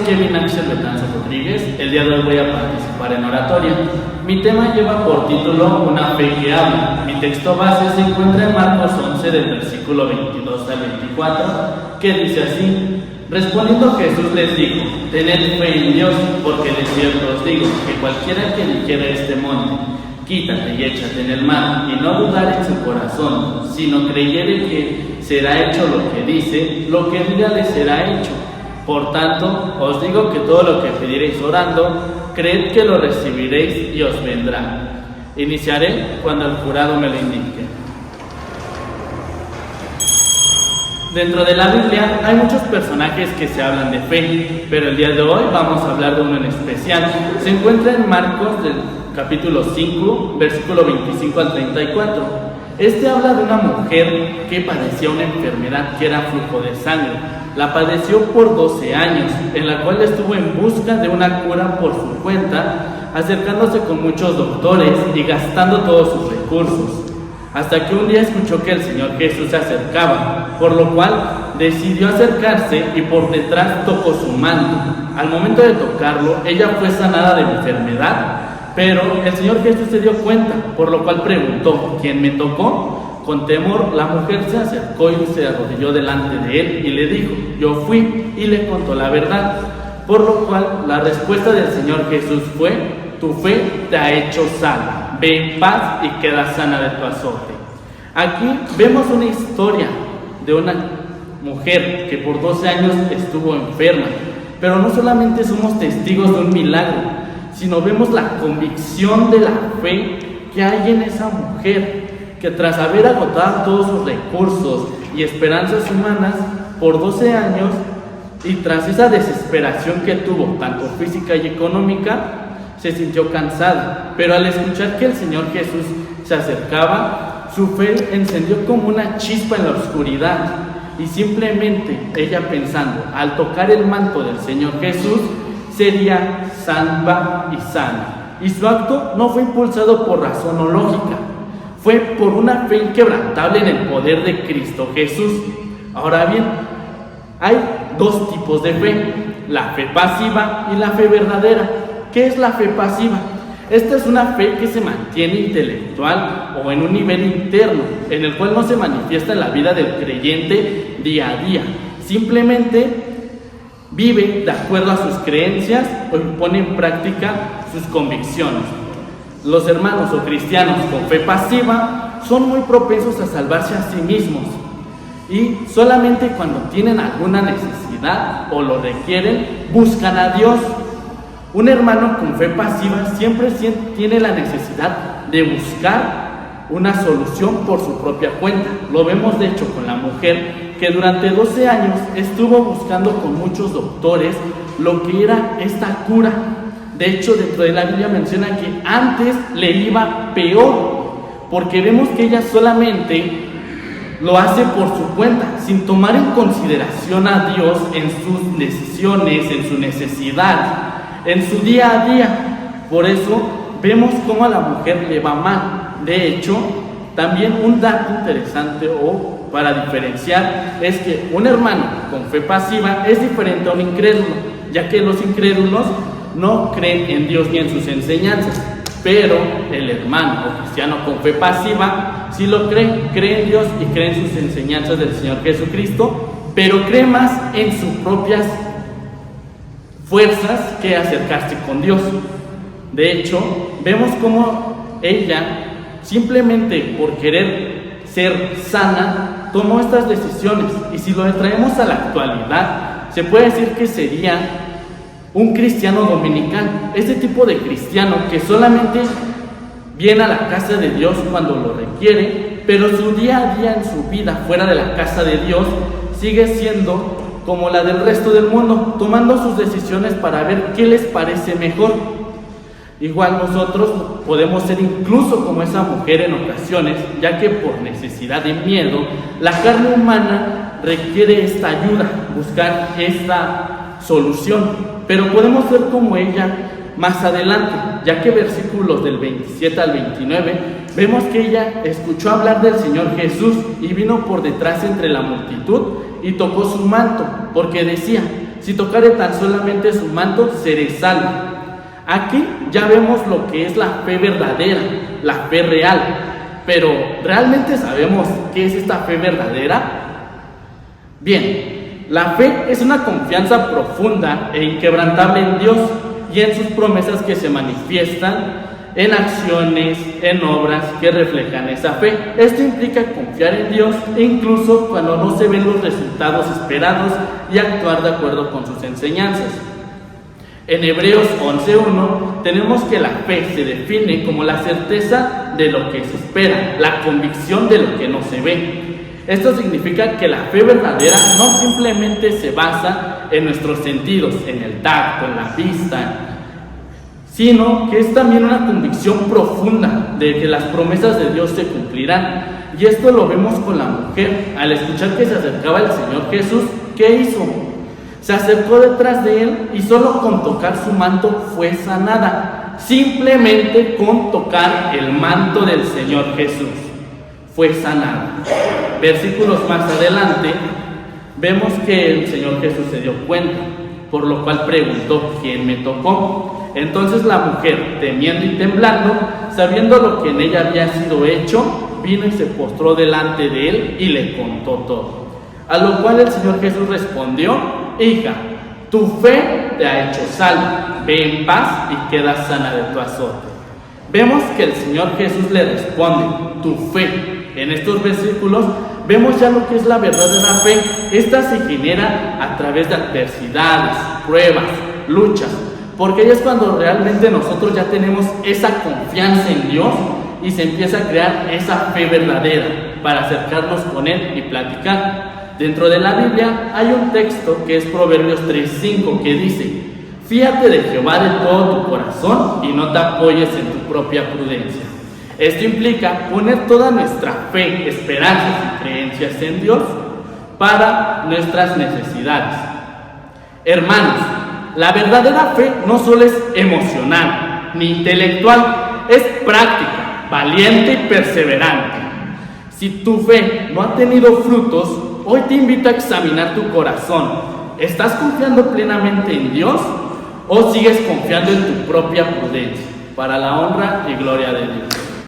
Kevin Axel Betanzo Rodríguez. El día de hoy voy a participar en oratoria. Mi tema lleva por título Una fe que habla. Mi texto base se encuentra en Marcos 11 del versículo 22 al 24, que dice así: respondiendo Jesús les dijo: tened fe en Dios, porque de cierto os digo que cualquiera que dijera a este monte: quítate y échate en el mar, y no dudar en su corazón, sino creyere que será hecho lo que dice, lo que diga le será hecho. Por tanto, os digo que todo lo que pidiereis orando, creed que lo recibiréis y os vendrá. Iniciaré cuando el jurado me lo indique. Dentro de la Biblia hay muchos personajes que se hablan de fe, pero el día de hoy vamos a hablar de uno en especial. Se encuentra en Marcos del capítulo 5, versículo 25 al 34. Este habla de una mujer que padecía una enfermedad que era flujo de sangre. La padeció por 12 años, en la cual estuvo en busca de una cura por su cuenta, acercándose con muchos doctores y gastando todos sus recursos. Hasta que un día escuchó que el Señor Jesús se acercaba, por lo cual decidió acercarse y por detrás tocó su manto. Al momento de tocarlo, ella fue sanada de la enfermedad, pero el Señor Jesús se dio cuenta, por lo cual preguntó: ¿quién me tocó? Con temor, la mujer se acercó y se arrodilló delante de él y le dijo: yo fui, y le contó la verdad. Por lo cual, la respuesta del Señor Jesús fue: tu fe te ha hecho sana, ve en paz y queda sana de tu azote. Aquí vemos una historia de una mujer que por 12 años estuvo enferma, pero no solamente somos testigos de un milagro, sino vemos la convicción de la fe que hay en esa mujer, que tras haber agotado todos sus recursos y esperanzas humanas por 12 años, y tras esa desesperación que tuvo, tanto física y económica, se sintió cansada, pero al escuchar que el Señor Jesús se acercaba, su fe encendió como una chispa en la oscuridad, y simplemente ella pensando, al tocar el manto del Señor Jesús, sería salva y sana. Y su acto no fue impulsado por razón o lógica, fue por una fe inquebrantable en el poder de Cristo Jesús. Ahora bien, hay dos tipos de fe: la fe pasiva y la fe verdadera. ¿Qué es la fe pasiva? Esta es una fe que se mantiene intelectual o en un nivel interno, en el cual no se manifiesta en la vida del creyente día a día. Simplemente vive de acuerdo a sus creencias o pone en práctica sus convicciones. Los hermanos o cristianos con fe pasiva son muy propensos a salvarse a sí mismos, y solamente cuando tienen alguna necesidad o lo requieren, buscan a Dios. Un hermano con fe pasiva siempre tiene la necesidad de buscar una solución por su propia cuenta. Lo vemos de hecho con la mujer que durante 12 años estuvo buscando con muchos doctores lo que era esta cura. De hecho, dentro de la Biblia menciona que antes le iba peor, porque vemos que ella solamente lo hace por su cuenta, sin tomar en consideración a Dios en sus decisiones, en su necesidad, en su día a día. Por eso vemos cómo a la mujer le va mal. De hecho, también un dato interesante o para diferenciar es que un hermano con fe pasiva es diferente a un incrédulo, ya que los incrédulos no creen en Dios ni en sus enseñanzas, pero el hermano o cristiano con fe pasiva sí lo cree en Dios y cree en sus enseñanzas del Señor Jesucristo, pero cree más en sus propias fuerzas que acercarse con Dios. De hecho, vemos cómo ella, simplemente por querer ser sana, tomó estas decisiones, y si lo traemos a la actualidad, se puede decir que sería un cristiano dominical, ese tipo de cristiano que solamente viene a la casa de Dios cuando lo requiere, pero su día a día en su vida fuera de la casa de Dios sigue siendo como la del resto del mundo, tomando sus decisiones para ver qué les parece mejor. Igual nosotros podemos ser incluso como esa mujer en ocasiones, ya que por necesidad de miedo, la carne humana requiere esta ayuda, buscar esta solución. Pero podemos ser como ella más adelante, ya que versículos del 27 al 29, vemos que ella escuchó hablar del Señor Jesús y vino por detrás entre la multitud y tocó su manto, porque decía: si tocare tan solamente su manto, seré salvo. Aquí ya vemos lo que es la fe verdadera, la fe real. Pero, ¿realmente sabemos qué es esta fe verdadera? Bien, la fe es una confianza profunda e inquebrantable en Dios y en sus promesas que se manifiestan en acciones, en obras que reflejan esa fe. Esto implica confiar en Dios incluso cuando no se ven los resultados esperados y actuar de acuerdo con sus enseñanzas. En Hebreos 11:1 tenemos que la fe se define como la certeza de lo que se espera, la convicción de lo que no se ve. Esto significa que la fe verdadera no simplemente se basa en nuestros sentidos, en el tacto, en la vista, sino que es también una convicción profunda de que las promesas de Dios se cumplirán. Y esto lo vemos con la mujer. Al escuchar que se acercaba el Señor Jesús, ¿qué hizo? Se acercó detrás de él y solo con tocar su manto fue sanada. Simplemente con tocar el manto del Señor Jesús fue sanada. Versículos más adelante vemos que el Señor Jesús se dio cuenta, por lo cual preguntó: ¿quién me tocó? Entonces la mujer, temiendo y temblando, sabiendo lo que en ella había sido hecho, vino y se postró delante de él y le contó todo. A lo cual el Señor Jesús respondió: hija, tu fe te ha hecho salva, ve en paz y queda sana de tu azote. Vemos que el Señor Jesús le responde: tu fe. En estos versículos vemos ya lo que es la verdadera fe. Esta se genera a través de adversidades, pruebas, luchas, porque ahí es cuando realmente nosotros ya tenemos esa confianza en Dios y se empieza a crear esa fe verdadera para acercarnos con Él y platicar. Dentro de la Biblia hay un texto que es Proverbios 3:5 que dice: fíate de Jehová de todo tu corazón y no te apoyes en tu propia prudencia. Esto implica poner toda nuestra fe, esperanzas y creencias en Dios para nuestras necesidades. Hermanos, la verdadera fe no solo es emocional ni intelectual, es práctica, valiente y perseverante. Si tu fe no ha tenido frutos, hoy te invito a examinar tu corazón. ¿Estás confiando plenamente en Dios o sigues confiando en tu propia prudencia? Para la honra y gloria de Dios.